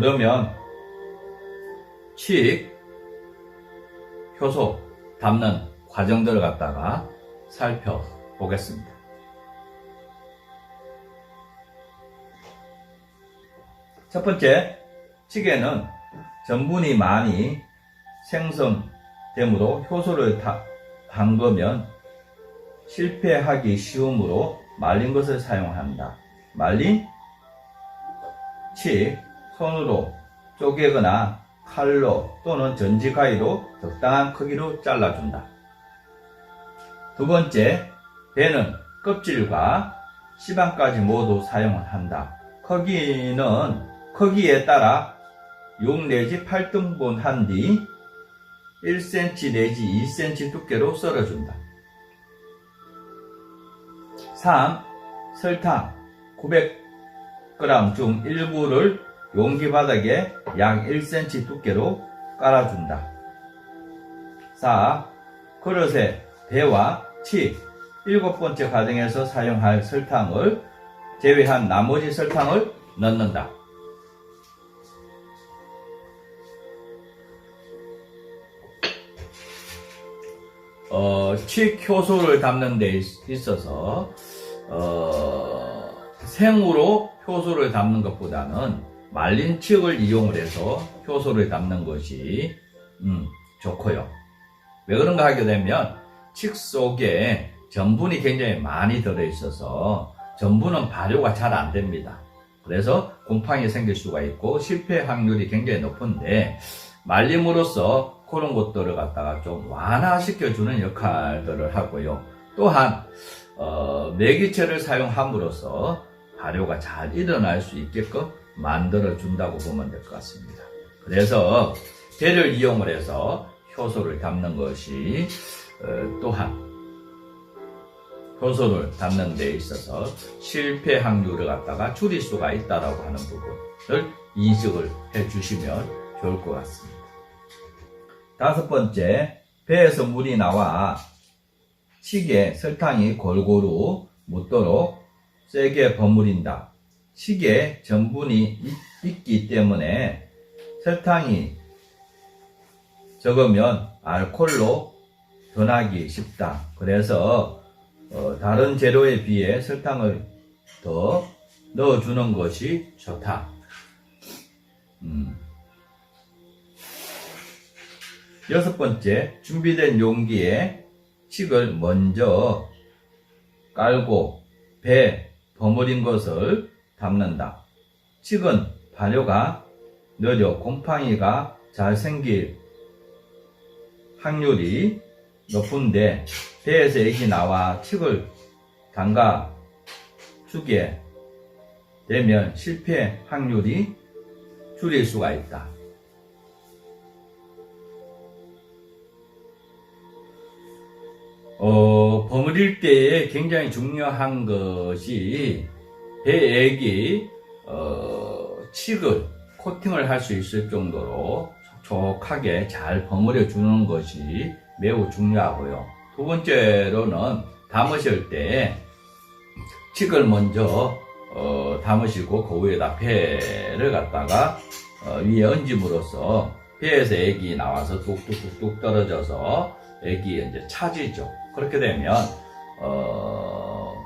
그러면 칡, 효소 담는 과정들을 갖다가 살펴보겠습니다. 첫 번째, 칡에는 전분이 많이 생성되므로 효소를 담그면 실패하기 쉬우므로 말린 것을 사용한다. 말린 칡, 손으로 쪼개거나 칼로 또는 전지가위로 적당한 크기로 잘라준다. 두 번째, 배는 껍질과 씨방까지 모두 사용한다. 크기에 따라 6 내지 8등분 한 뒤 1cm 내지 2cm 두께로 썰어준다. 3. 설탕 900g 중 일부를 용기 바닥에 약 1cm 두께로 깔아준다. 4. 그릇에 배와 칡 7번째 과정에서 사용할 설탕을 제외한 나머지 설탕을 넣는다. 칡 효소를 담는 데 있어서 생으로 효소를 담는 것보다는 말린 칡을 이용을 해서 효소를 담는 것이 좋고요. 왜 그런가 하게 되면 칡 속에 전분이 굉장히 많이 들어있어서 전분은 발효가 잘 안됩니다. 그래서 곰팡이 생길 수가 있고 실패 확률이 굉장히 높은데 말림으로써 그런 것들을 갖다가 좀 완화시켜주는 역할들을 하고요. 또한 매기체를 사용함으로써 발효가 잘 일어날 수 있게끔 만들어준다고 보면 될 것 같습니다. 그래서 배를 이용을 해서 효소를 담는 것이 또한 효소를 담는 데 있어서 실패 확률을 갖다가 줄일 수가 있다라고 하는 부분을 인식을 해주시면 좋을 것 같습니다. 다섯 번째, 배에서 물이 나와 칡에 설탕이 골고루 묻도록 세게 버무린다. 칡에 전분이 있기 때문에 설탕이 적으면 알코올로 변하기 쉽다. 그래서 다른 재료에 비해 설탕을 더 넣어주는 것이 좋다. 여섯 번째, 준비된 용기에 칡을 먼저 깔고 배 버무린 것을 담는다. 칡은 발효가 느려 곰팡이가 잘 생길 확률이 높은데 배에서 액이 나와 칡을 담가 주게 되면 실패 확률이 줄일 수가 있다. 버무릴 때에 굉장히 중요한 것이 배액이 칡을 코팅을 할 수 있을 정도로 촉촉하게 잘 버무려 주는 것이 매우 중요하고요. 두 번째로는 담으실 때 칡을 먼저 담으시고 그 위에다 배를 갖다가 위에 얹음으로써 배에서 액이 나와서 뚝뚝뚝뚝 떨어져서 액이 이제 차지죠. 그렇게 되면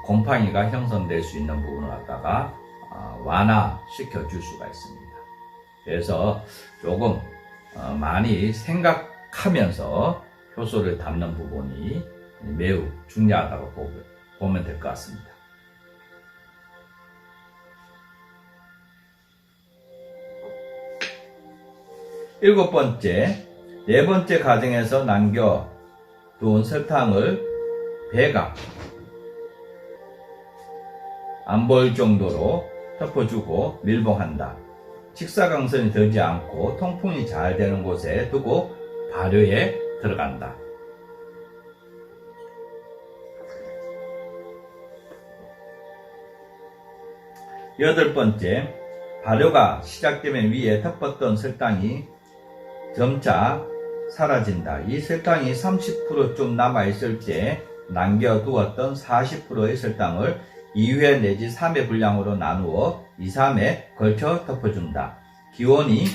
곰팡이가 형성될 수 있는 부분을 갖다가 완화시켜 줄 수가 있습니다. 그래서 조금 많이 생각하면서 효소를 담는 부분이 매우 중요하다고 보면 될 것 같습니다. 일곱 번째, 네 번째 과정에서 남겨둔 설탕을 배가 안 보일 정도로 덮어주고 밀봉한다. 식사광선이 들지 않고 통풍이 잘 되는 곳에 두고 발효에 들어간다. 여덟 번째, 발효가 시작되면 위에 덮었던 설탕이 점차 사라진다. 이 설탕이 30%좀 남아있을 때 남겨두었던 40%의 설탕을 2회 내지 3회 분량으로 나누어 2, 3회 걸쳐 덮어준다. 기온이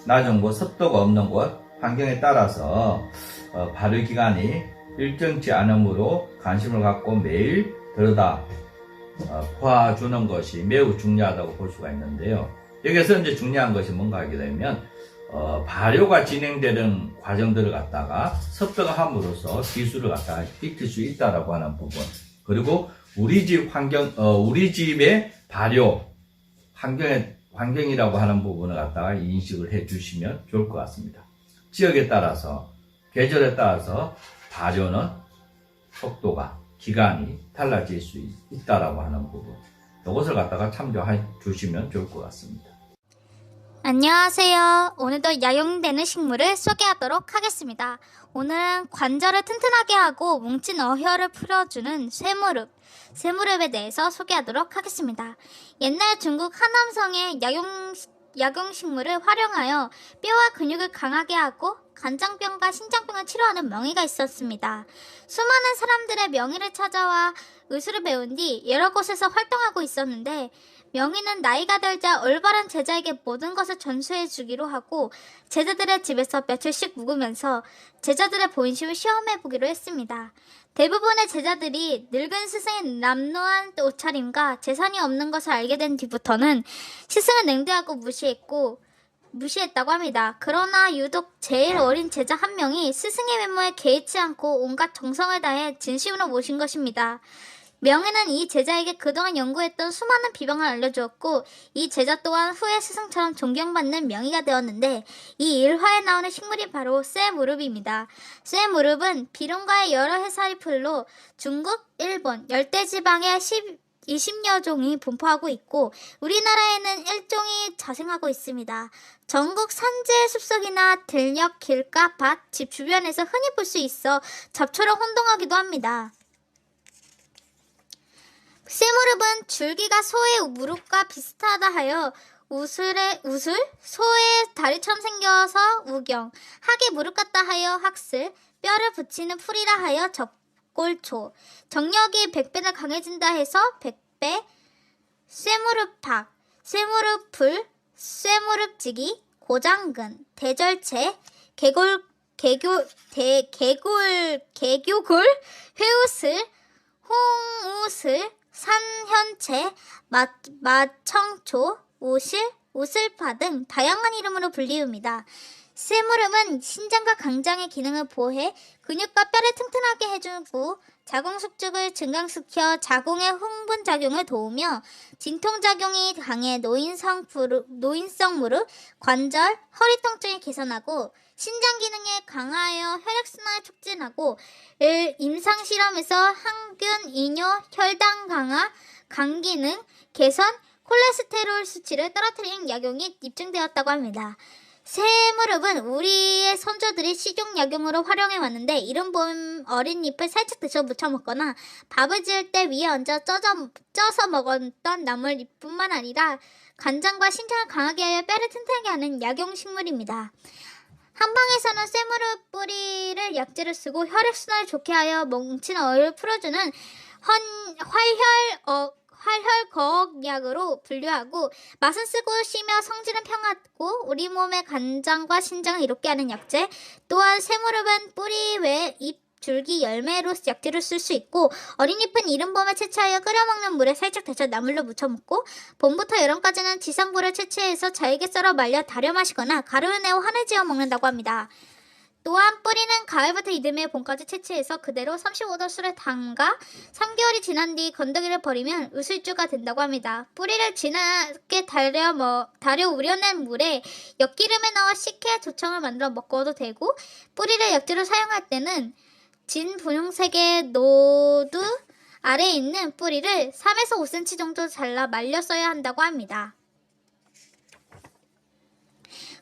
낮은 곳, 습도가 없는 곳, 환경에 따라서 발효 기간이 일정치 않으므로 관심을 갖고 매일 들여다 봐주는 것이 매우 중요하다고 볼 수가 있는데요. 여기서 이제 중요한 것이 뭔가 하게 되면 발효가 진행되는 과정들을 갖다가 섭득을 함으로써 기술을 갖다가 익힐 수 있다라고 하는 부분, 그리고 우리 집 환경, 우리 집의 발효 환경이라고 하는 부분을 갖다가 인식을 해 주시면 좋을 것 같습니다. 지역에 따라서, 계절에 따라서 발효는 속도가, 기간이 달라질 수 있다라고 하는 부분, 이것을 갖다가 참조해 주시면 좋을 것 같습니다. 안녕하세요. 오늘도 약용되는 식물을 소개하도록 하겠습니다. 오늘은 관절을 튼튼하게 하고 뭉친 어혈을 풀어주는 쇠무릎에 대해서 소개하도록 하겠습니다. 옛날 중국 하남성의 약용식물을 활용하여 뼈와 근육을 강하게 하고 간장병과 신장병을 치료하는 명의가 있었습니다. 수많은 사람들의 명의를 찾아와 의술을 배운 뒤 여러 곳에서 활동하고 있었는데, 명의는 나이가 들자 올바른 제자에게 모든 것을 전수해 주기로 하고 제자들의 집에서 며칠씩 묵으면서 제자들의 본심을 시험해 보기로 했습니다. 대부분의 제자들이 늙은 스승의 남루한 옷차림과 재산이 없는 것을 알게 된 뒤부터는 스승을 냉대하고 무시했다고 합니다. 그러나 유독 제일 어린 제자 한 명이 스승의 외모에 개의치 않고 온갖 정성을 다해 진심으로 모신 것입니다. 명예는 이 제자에게 그동안 연구했던 수많은 비방을 알려주었고, 이 제자 또한 후에 스승처럼 존경받는 명의가 되었는데, 이 일화에 나오는 식물이 바로 쇠무릎입니다. 쇠무릎은 비룡과의 여러 해살이 풀로 중국, 일본, 열대지방에 20여 종이 분포하고 있고, 우리나라에는 1종이 자생하고 있습니다. 전국 산지의 숲속이나 들녘, 길가, 밭, 집 주변에서 흔히 볼 수 있어 잡초로 혼동하기도 합니다. 쇠무릎은 줄기가 소의 무릎과 비슷하다 하여 소의 다리처럼 생겨서 우경, 학의 무릎 같다 하여 학슬, 뼈를 붙이는 풀이라 하여 접골초, 정력이 100배나 강해진다 해서 백배, 쇠무릎팍, 쇠무릎풀, 쇠무릎지기, 고장근, 대절체, 개교골, 회우슬, 홍우슬, 산현채, 마청초, 우슬파 등 다양한 이름으로 불리웁니다. 쇠무릎은 신장과 강장의 기능을 보호해 근육과 뼈를 튼튼하게 해주고 자궁숙축을 증강시켜 자궁의 흥분작용을 도우며 진통작용이 강해 노인성 무릎, 관절, 허리 통증을 개선하고 신장 기능에 강하여 혈액순환을 촉진하고 임상실험에서 항균, 이뇨, 혈당 강화, 간 기능 개선, 콜레스테롤 수치를 떨어뜨리는 약용이 입증되었다고 합니다. 쇠무릎은 우리의 선조들이 식용약용으로 활용해 왔는데, 이른 봄 어린 잎을 살짝 데쳐 무쳐 먹거나 밥을 지을 때 위에 얹어 쪄서 먹었던 나물잎뿐만 아니라 간장과 신장을 강하게 하여 뼈를 튼튼하게 하는 약용식물입니다. 한방에서는 쇠무릎 뿌리를 약재로 쓰고 혈액순환을 좋게 하여 뭉친 어혈을 풀어주는 활혈거약으로 분류하고, 맛은 쓰고 쉬며 성질은 평하고 우리 몸의 간장과 신장을 이롭게 하는 약재. 또한 쇠무릎은 뿌리 외 잎, 줄기, 열매로 약재로 쓸 수 있고, 어린 잎은 이른 봄에 채취하여 끓여먹는 물에 살짝 데쳐 나물로 무쳐 먹고, 봄부터 여름까지는 지상부를 채취해서 잘게 썰어 말려 달여 마시거나 가루를 내어 환을 지어 먹는다고 합니다. 또한 뿌리는 가을부터 이듬해 봄까지 채취해서 그대로 35도 술에 담가 3개월이 지난 뒤 건더기를 버리면 의술주가 된다고 합니다. 뿌리를 진하게 달여 우려낸 물에 엿기름에 넣어 식혜 조청을 만들어 먹어도 되고, 뿌리를 약재로 사용할 때는 진 분홍색의 노두 아래에 있는 뿌리를 3에서 5cm 정도 잘라 말려 써야 한다고 합니다.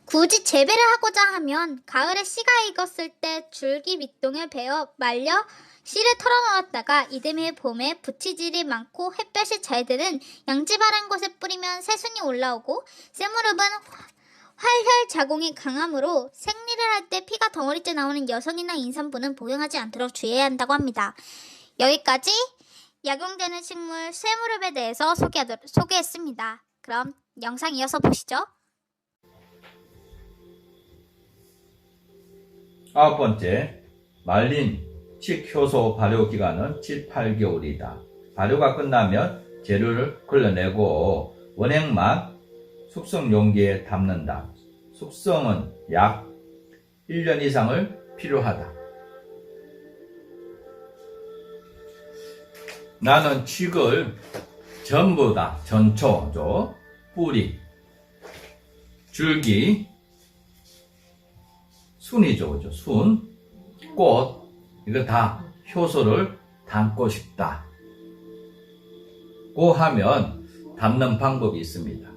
굳이 재배를 하고자 하면 가을에 씨가 익었을 때 줄기 밑동을 베어 말려 씨를 털어넣었다가 이듬해 봄에 부치질이 많고 햇볕이 잘 드는 양지 바른 곳에 뿌리면 새순이 올라오고, 쇠무릎은 활혈 자궁이 강하므로 생리를 할 때 피가 덩어리째 나오는 여성이나 임산부는 복용하지 않도록 주의해야 한다고 합니다. 여기까지 약용되는 식물 쇠무릎에 대해서 소개했습니다. 그럼 영상 이어서 보시죠. 9번째, 말린 칡 효소 발효 기간은 7, 8개월이다. 발효가 끝나면 재료를 걸러내고 원액만 숙성 용기에 담는다. 숙성은 약 1년 이상을 필요하다. 나는 칡을 전부 다 전초죠. 뿌리, 줄기, 순이죠. 그죠? 순, 꽃, 이거 다 효소를 담고 싶다. 고 하면 담는 방법이 있습니다.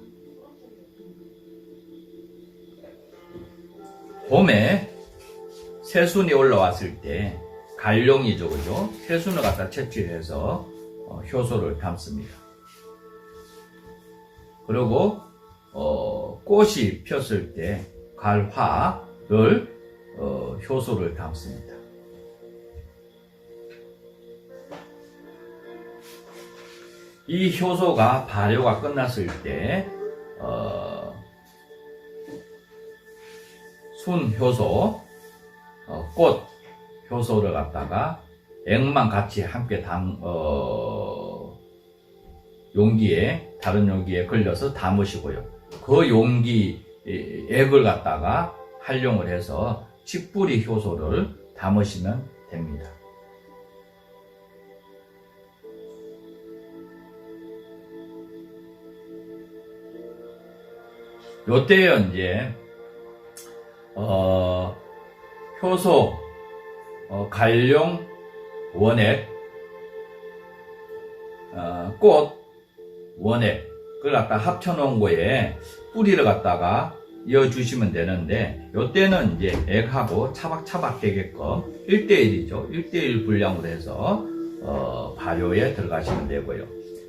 봄에 새순이 올라왔을 때 갈룡이죠. 그죠? 새순을 갖다 채취해서 효소를 담습니다. 그리고 꽃이 폈을 때 갈화를 효소를 담습니다. 이 효소가 발효가 끝났을 때 순효소, 꽃 효소를 갖다가 액만 같이 함께 용기에, 다른 용기에 걸려서 담으시고요. 그 용기 액을 갖다가 활용을 해서 칡뿌리 효소를 담으시면 됩니다. 요때요, 이제, 효소, 갈룡, 원액, 꽃, 원액, 그걸 갖다 합쳐놓은 거에 뿌리를 갖다가 이어주시면 되는데, 요때는 이제 액하고 차박차박 되게끔 1대1이죠. 1대1 분량으로 해서, 발효에 들어가시면 되고요.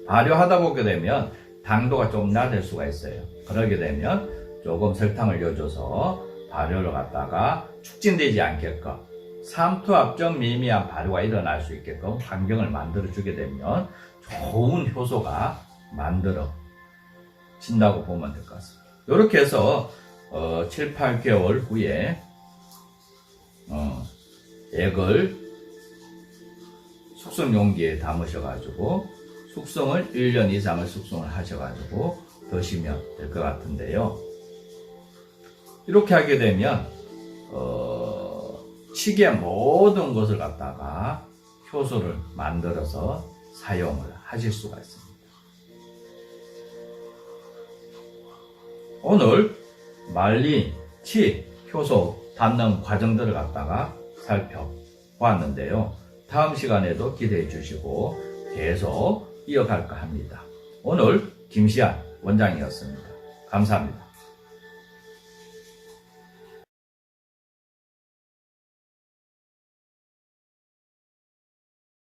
발효하다 보게 되면 당도가 좀 낮을 수가 있어요. 그러게 되면 조금 설탕을 넣어줘서 발효를 갖다가 축진되지 않게끔 삼투압적 미미한 발효가 일어날 수 있게끔 환경을 만들어주게 되면 좋은 효소가 만들어진다고 보면 될 것 같습니다. 이렇게 해서 7, 8개월 후에 액을 숙성 용기에 담으셔가지고 숙성을 1년 이상을 숙성을 하셔가지고 드시면 될 것 같은데요. 이렇게 하게 되면 칡의 모든 것을 갖다가 효소를 만들어서 사용을 하실 수가 있습니다. 오늘 말린 칡 효소 담는 과정들을 갖다가 살펴보았는데요. 다음 시간에도 기대해 주시고 계속 이어갈까 합니다. 오늘 김시안 원장이었습니다. 감사합니다.